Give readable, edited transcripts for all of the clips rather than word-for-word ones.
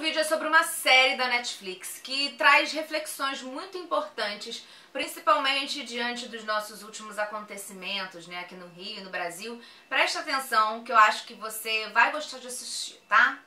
vídeo é sobre uma série da Netflix que traz reflexões muito importantes, principalmente diante dos nossos últimos acontecimentos, né, aqui no Rio e no Brasil. Presta atenção que eu acho que você vai gostar de assistir, tá?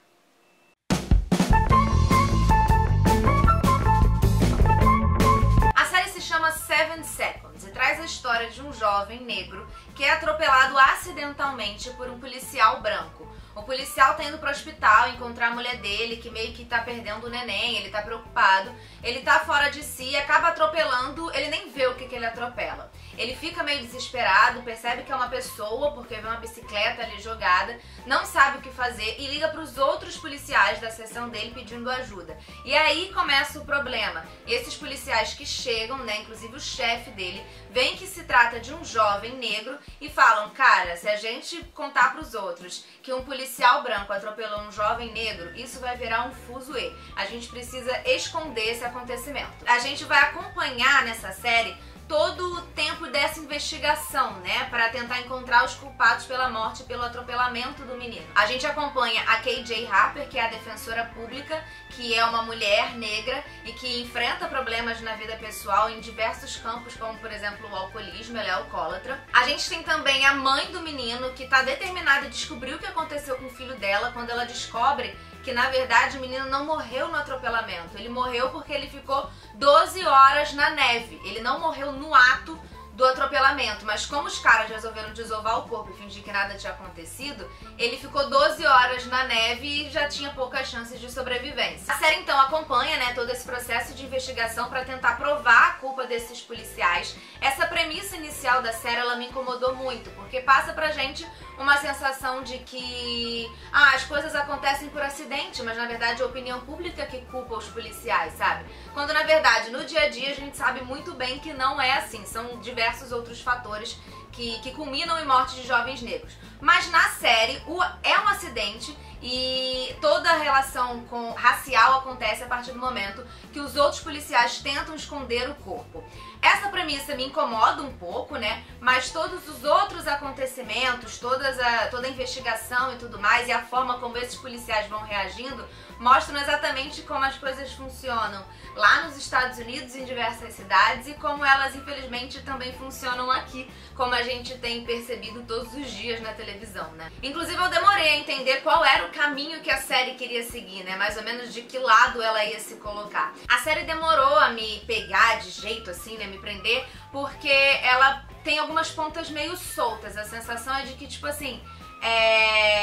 A série se chama 7 Seconds e traz a história de um jovem negro que é atropelado acidentalmente por um policial branco. O policial tá indo pro hospital encontrar a mulher dele, que meio que tá perdendo o neném, ele tá preocupado, ele tá fora de si e acaba atropelando, ele nem vê o que ele atropela. Ele fica meio desesperado, percebe que é uma pessoa, porque vê uma bicicleta ali jogada, não sabe o que fazer e liga pros outros policiais da seção dele pedindo ajuda. E aí começa o problema. Esses policiais que chegam, né, inclusive o chefe dele, veem que se trata de um jovem negro e falam: cara, se a gente contar pros outros que um policial branco atropelou um jovem negro, isso vai virar um fuzuê. A gente precisa esconder esse acontecimento. A gente vai acompanhar nessa série todo o tempo dessa investigação, né, para tentar encontrar os culpados pela morte e pelo atropelamento do menino. A gente acompanha a KJ Harper, que é a defensora pública, que é uma mulher negra e que enfrenta problemas na vida pessoal em diversos campos, como por exemplo o alcoolismo, ela é alcoólatra. A gente tem também a mãe do menino, que está determinada a descobrir o que aconteceu com o filho dela, quando ela descobre que na verdade o menino não morreu no atropelamento, ele morreu porque ele ficou 12 horas na neve, ele não morreu no ato do atropelamento, mas como os caras resolveram desovar o corpo e fingir que nada tinha acontecido, ele ficou 12 horas na neve e já tinha poucas chances de sobrevivência. A série então acompanha, né, todo esse processo de investigação para tentar provar a culpa desses policiais. Essa premissa inicial da série, ela me incomodou muito, porque passa pra gente uma sensação de que as coisas acontecem por acidente, mas na verdade é a opinião pública que culpa os policiais, sabe? Quando na verdade no dia a dia a gente sabe muito bem que não é assim, são diversos outros fatores que culminam em morte de jovens negros. Mas na série é um acidente e toda a relação racial acontece a partir do momento que os outros policiais tentam esconder o corpo. Essa premissa me incomoda um pouco, né? Mas todos os outros acontecimentos, toda a investigação e tudo mais, e a forma como esses policiais vão reagindo, mostram exatamente como as coisas funcionam lá nos Estados Unidos, em diversas cidades, e como elas infelizmente também funcionam aqui, como a gente tem percebido todos os dias na televisão, né? Inclusive eu demorei a entender qual era o caminho que a série queria seguir, né? Mais ou menos de que lado ela ia se colocar. A série demorou a me pegar de jeito assim, né? Me prender, porque ela tem algumas pontas meio soltas. A sensação é de que, tipo assim,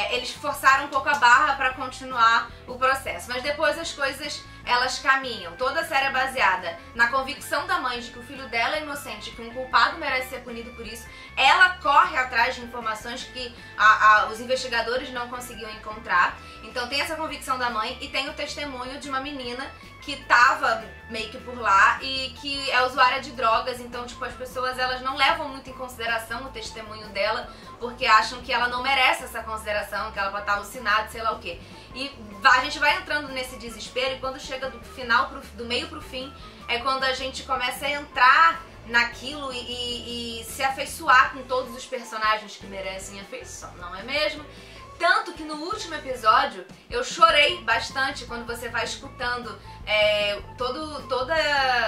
eles forçaram um pouco a barra pra continuar o processo, mas depois as coisas elas caminham. Toda a série é baseada na convicção da mãe de que o filho dela é inocente, que um culpado merece ser punido por isso. Ela corre atrás de informações que os investigadores não conseguiam encontrar. Então tem essa convicção da mãe e tem o testemunho de uma menina que tava meio que por lá e que é usuária de drogas. Então, tipo, as pessoas elas não levam muito em consideração o testemunho dela, porque acham que ela não merece essa consideração, que ela pode estar alucinada, sei lá o quê. E a gente vai entrando nesse desespero, e quando chega do final, do meio pro fim, é quando a gente começa a entrar naquilo e se afeiçoar com todos os personagens que merecem afeição, não é mesmo? Tanto que no último episódio eu chorei bastante quando você vai escutando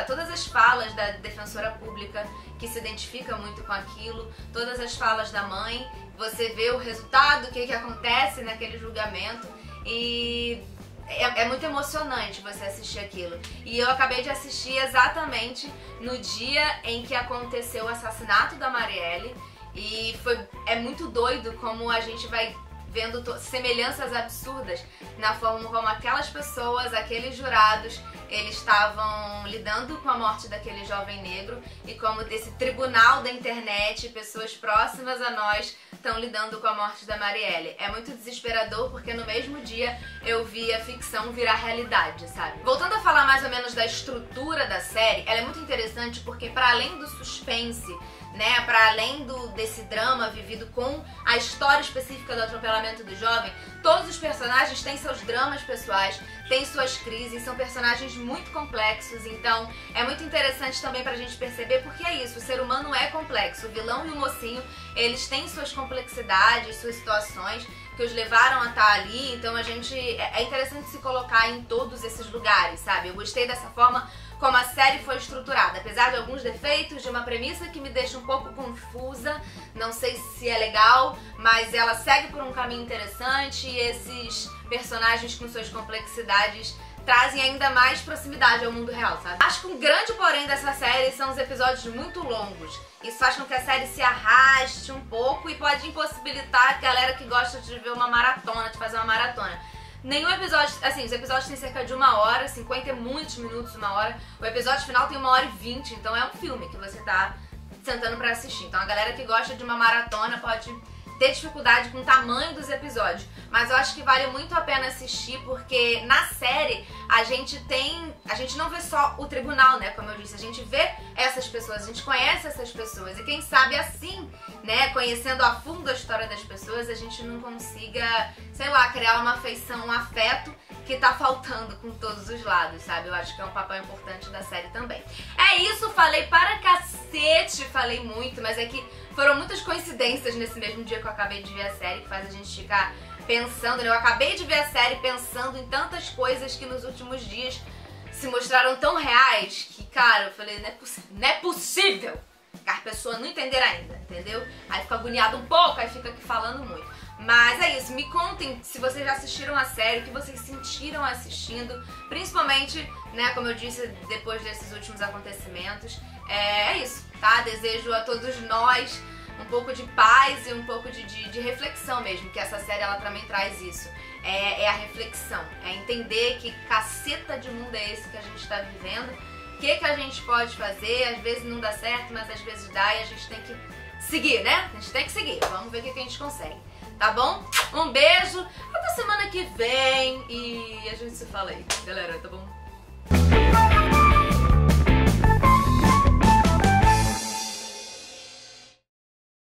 todas as falas da defensora pública, que se identifica muito com aquilo, todas as falas da mãe, você vê o resultado, o que acontece naquele julgamento, e é muito emocionante você assistir aquilo. E eu acabei de assistir exatamente no dia em que aconteceu o assassinato da Marielle, e é muito doido como a gente vai vendo semelhanças absurdas na forma como aquelas pessoas, aqueles jurados, eles estavam lidando com a morte daquele jovem negro, e como desse tribunal da internet, pessoas próximas a nós estão lidando com a morte da Marielle. É muito desesperador, porque no mesmo dia eu vi a ficção virar realidade, sabe? Voltando a falar mais ou menos da estrutura da série, ela é muito interessante porque, para além do suspense, né, para além desse drama vivido com a história específica do atropelamento do jovem, todos os personagens têm seus dramas pessoais, têm suas crises, são personagens muito complexos. Então é muito interessante também pra gente perceber, porque é isso, o ser humano é complexo, o vilão e o mocinho, eles têm suas complexidades, suas situações, que os levaram a estar ali, então é interessante se colocar em todos esses lugares, sabe? Eu gostei dessa forma como a série foi estruturada, apesar de alguns defeitos, de uma premissa que me deixa um pouco confusa, não sei se é legal, mas ela segue por um caminho interessante e esses personagens com suas complexidades trazem ainda mais proximidade ao mundo real, sabe? Acho que um grande porém dessa série são os episódios muito longos. Isso faz com que a série se arraste um pouco e pode impossibilitar a galera que gosta de ver uma maratona, de fazer uma maratona. Nenhum episódio, assim, os episódios têm cerca de 1 hora, 50 e muitos minutos, 1 hora. O episódio final tem 1h20, então é um filme que você tá sentando pra assistir. Então a galera que gosta de uma maratona pode ter dificuldade com o tamanho dos episódios, mas eu acho que vale muito a pena assistir, porque na série a gente não vê só o tribunal, né, como eu disse, a gente vê essas pessoas, a gente conhece essas pessoas, e quem sabe assim, né, conhecendo a fundo a história das pessoas, a gente não consiga, sei lá, criar uma afeição, um afeto que tá faltando com todos os lados, sabe? Eu acho que é um papel importante da série também. É isso, falei para cacete, falei muito, mas é que foram muitas coincidências nesse mesmo dia que eu acabei de ver a série, que faz a gente ficar pensando, né? Eu acabei de ver a série pensando em tantas coisas que nos últimos dias se mostraram tão reais que, cara, eu falei, não é possível que a pessoa não entender ainda, entendeu? Aí fica agoniado um pouco, aí fica aqui falando muito. Mas é isso, me contem se vocês já assistiram a série, o que vocês sentiram assistindo, principalmente, né, como eu disse, depois desses últimos acontecimentos. É isso, tá? Desejo a todos nós um pouco de paz e um pouco de reflexão mesmo, que essa série ela também traz isso. É a reflexão, é entender que caceta de mundo é esse que a gente tá vivendo, o que a gente pode fazer, às vezes não dá certo, mas às vezes dá e a gente tem que seguir, né? A gente tem que seguir, vamos ver o que a gente consegue. Tá bom? Um beijo, até semana que vem e a gente se fala aí, galera, tá bom?